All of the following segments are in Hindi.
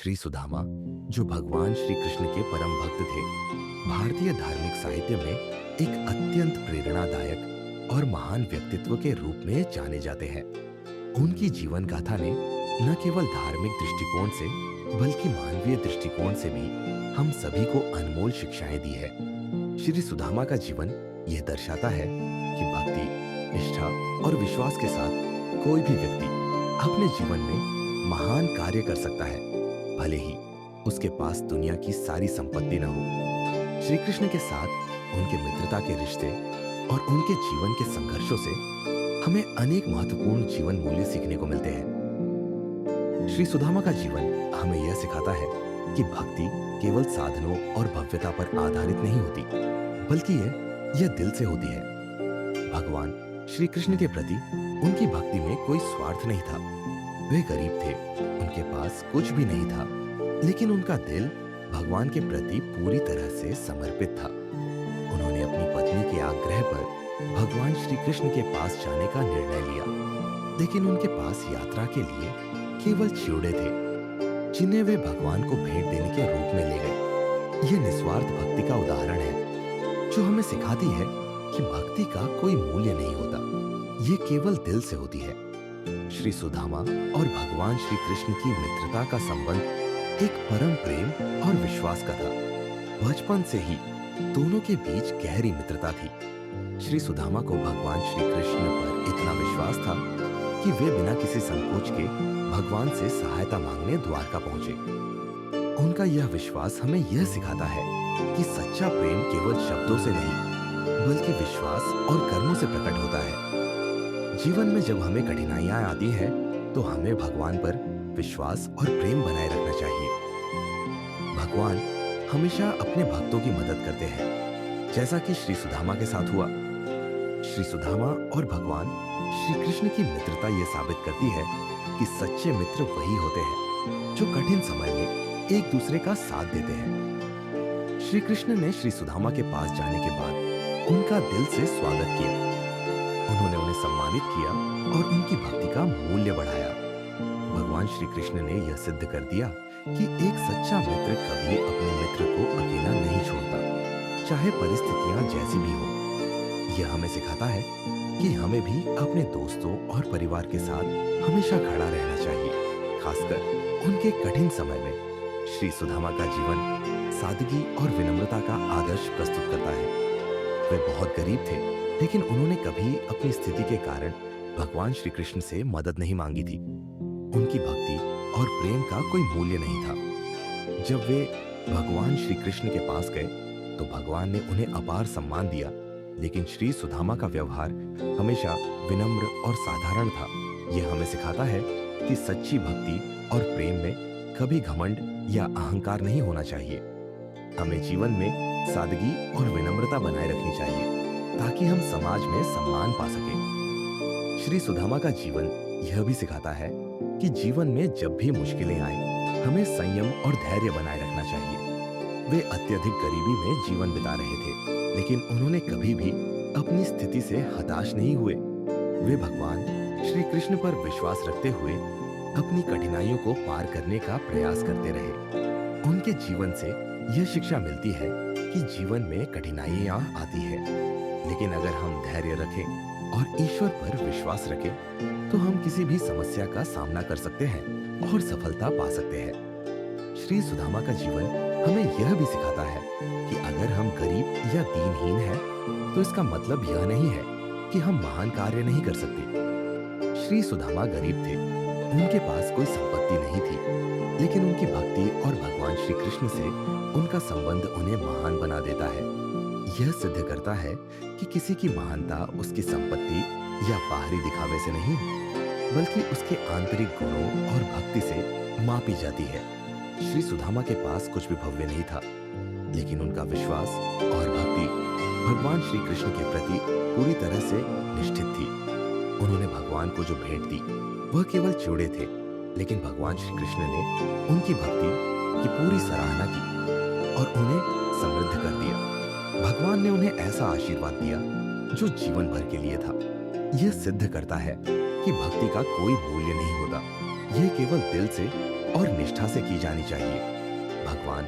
श्री सुदामा, जो भगवान श्री कृष्ण के परम भक्त थे, भारतीय धार्मिक साहित्य में एक अत्यंत प्रेरणादायक और महान व्यक्तित्व के रूप में जाने जाते हैं। उनकी जीवन गाथा ने न केवल धार्मिक दृष्टिकोण से बल्कि मानवीय दृष्टिकोण से भी हम सभी को अनमोल शिक्षाएं दी है। श्री सुदामा का जीवन यह दर्शाता है कि भक्ति, निष्ठा और विश्वास के साथ कोई भी व्यक्ति अपने जीवन में महान कार्य कर सकता है, भले ही उसके पास दुनिया की सारी संपत्ति न हो। श्री कृष्ण के साथ उनके मित्रता के रिश्ते और उनके जीवन के संघर्षों से हमें अनेक महत्वपूर्ण जीवन मूल्य सीखने को मिलते हैं। श्री सुदामा का जीवन हमें यह सिखाता है कि भक्ति केवल साधनों और भव्यता पर आधारित नहीं होती, बल्कि यह दिल से होती है। भगवान श्री कृष्ण के प्रति उनकी भक्ति में कोई स्वार्थ नहीं था। वे गरीब थे, उनके पास कुछ भी नहीं था, लेकिन उनका दिल भगवान के प्रति पूरी तरह से समर्पित था। उन्होंने अपनी पत्नी के आग्रह पर भगवान श्री कृष्ण के पास जाने का निर्णय लिया, लेकिन उनके पास यात्रा के लिए केवल चिड़े थे, जिन्हें वे भगवान को भेंट देने के रूप में ले गए। यह निस्वार्थ भक्ति का उदाहरण है, जो हमें सिखाती है कि भक्ति का कोई मूल्य नहीं होता, ये केवल दिल से होती है। श्री सुदामा और भगवान श्री कृष्ण की मित्रता का संबंध एक परम प्रेम और विश्वास का था। बचपन से ही दोनों के बीच गहरी मित्रता थी। श्री सुदामा को भगवान श्री कृष्ण पर इतना विश्वास था कि वे बिना किसी संकोच के भगवान से सहायता मांगने द्वारका पहुंचे। उनका यह विश्वास हमें यह सिखाता है कि सच्चा प्रेम केवल शब्दों से नहीं, बल्कि विश्वास और कर्मों से प्रकट होता है। जीवन में जब हमें कठिनाइयां आती हैं, तो हमें भगवान पर विश्वास और प्रेम बनाए रखना चाहिए। भगवान हमेशा अपने भक्तों की मदद करते हैं, जैसा कि श्री सुदामा के साथ हुआ। श्री सुदामा और भगवान श्री कृष्ण की मित्रता यह साबित करती है कि सच्चे मित्र वही होते हैं जो कठिन समय में एक दूसरे का साथ देते हैं। श्री कृष्ण ने श्री सुदामा के पास जाने के बाद उनका दिल से स्वागत किया। उन्होंने उन्हें सम्मानित किया और उनकी भक्ति का मूल्य बढ़ाया। भगवान श्री कृष्ण ने यह सिद्ध कर दिया कि एक सच्चा मित्र कभी अपने मित्र को अकेला नहीं छोड़ता, चाहे परिस्थितियां जैसी भी हो। यह हमें सिखाता है कि हमें भी अपने दोस्तों और परिवार के साथ हमेशा खड़ा रहना चाहिए, खासकर उनके कठिन समय में। श्री सुदामा का जीवन सादगी और विनम्रता का आदर्श प्रस्तुत करता है। वे बहुत गरीब थे, लेकिन उन्होंने कभी अपनी स्थिति के कारण भगवान श्री कृष्ण से मदद नहीं मांगी थी। उनकी भक्ति और प्रेम का कोई मूल्य नहीं था। जब वे भगवान श्री कृष्ण के पास गए, तो भगवान ने उन्हें अपार सम्मान दिया, लेकिन श्री सुदामा का व्यवहार हमेशा विनम्र और साधारण था। यह हमें सिखाता है कि सच्ची भक्ति और प्रेम में कभी घमंड या अहंकार नहीं होना चाहिए। हमें जीवन में सादगी और विनम्रता बनाए रखनी चाहिए, ताकि हम समाज में सम्मान पा सकें। श्री सुदामा का जीवन यह भी सिखाता है कि जीवन में जब भी मुश्किलें आए, हमें संयम और धैर्य बनाए रखना चाहिए। वे अत्यधिक गरीबी में जीवन बिता रहे थे, लेकिन उन्होंने कभी भी अपनी स्थिति से हताश नहीं हुए। वे भगवान श्री कृष्ण पर विश्वास रखते हुए अपनी कठिनाइयों को पार करने का प्रयास करते रहे। उनके जीवन से यह शिक्षा मिलती है कि जीवन में कठिनाइयां आती है, लेकिन अगर हम धैर्य रखें और ईश्वर पर विश्वास रखें, तो हम किसी भी समस्या का सामना कर सकते हैं और सफलता पा सकते हैं। श्री सुदामा का जीवन हमें यह भी सिखाता है कि अगर हम गरीब या दीनहीन हैं, तो इसका मतलब यह नहीं है कि हम महान कार्य नहीं कर सकते। श्री सुदामा गरीब थे, उनके पास कोई संपत्ति नहीं थी, लेकिन उनकी भक्ति और भगवान श्री कृष्ण से उनका संबंध उन्हें महान बना देता है। यह सिद्ध करता है कि किसी की महानता उसकी संपत्ति या बाहरी दिखावे से नहीं, बल्कि उसके आंतरिक गुणों और भक्ति से मापी जाती है। श्री सुदामा के पास कुछ भी भव्य नहीं था, लेकिन उनका विश्वास और भक्ति भगवान श्री कृष्ण के प्रति पूरी तरह से निष्ठित थी। उन्होंने भगवान को जो भेंट दी, वह केवल चिड़े थे, लेकिन भगवान श्री कृष्ण ने उनकी भक्ति की पूरी सराहना की और उन्हें समृद्ध कर दिया। भगवान ने उन्हें ऐसा आशीर्वाद दिया जो जीवन भर के लिए था। यह सिद्ध करता है कि भक्ति का कोई मूल्य नहीं होता, यह केवल दिल से और निष्ठा से की जानी चाहिए। भगवान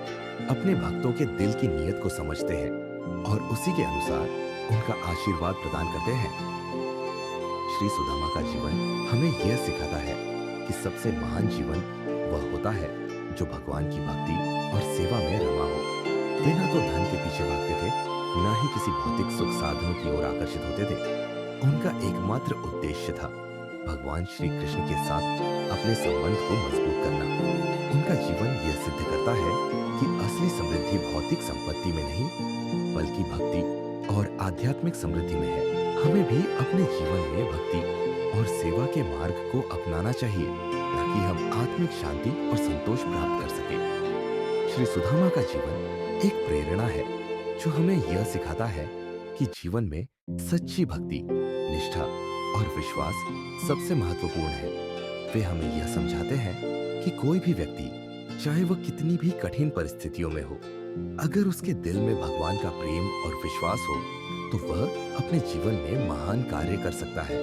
अपने भक्तों के दिल की नीयत को समझते हैं और उसी के अनुसार उनका आशीर्वाद प्रदान करते हैं। श्री सुदामा का जीवन हमें यह सिखाता है कि सबसे महान जीवन वह होता है जो भगवान की भक्ति और सेवा में रमा हो। वे ना तो धन के पीछे भागते थे, ना ही किसी भौतिक सुख साधनों की ओर आकर्षित होते थे। उनका एकमात्र उद्देश्य था भगवान श्री कृष्ण के साथ अपने संबंध को मजबूत करना। उनका जीवन यह सिद्ध करता है कि असली समृद्धि भौतिक संपत्ति में नहीं, बल्कि भक्ति और आध्यात्मिक समृद्धि में है। हमें भी अपने जीवन में भक्ति और सेवा के मार्ग को अपनाना चाहिए, ताकि हम आत्मिक शांति और संतोष प्राप्त कर सके। श्री सुदामा का जीवन एक प्रेरणा है जो हमें यह सिखाता है कि जीवन में सच्ची भक्ति, निष्ठा और विश्वास सबसे महत्वपूर्ण है। वे हमें यह समझाते हैं कि कोई भी व्यक्ति, चाहे वह कितनी भी कठिन परिस्थितियों में हो, अगर उसके दिल में भगवान का प्रेम और विश्वास हो, तो वह अपने जीवन में महान कार्य कर सकता है।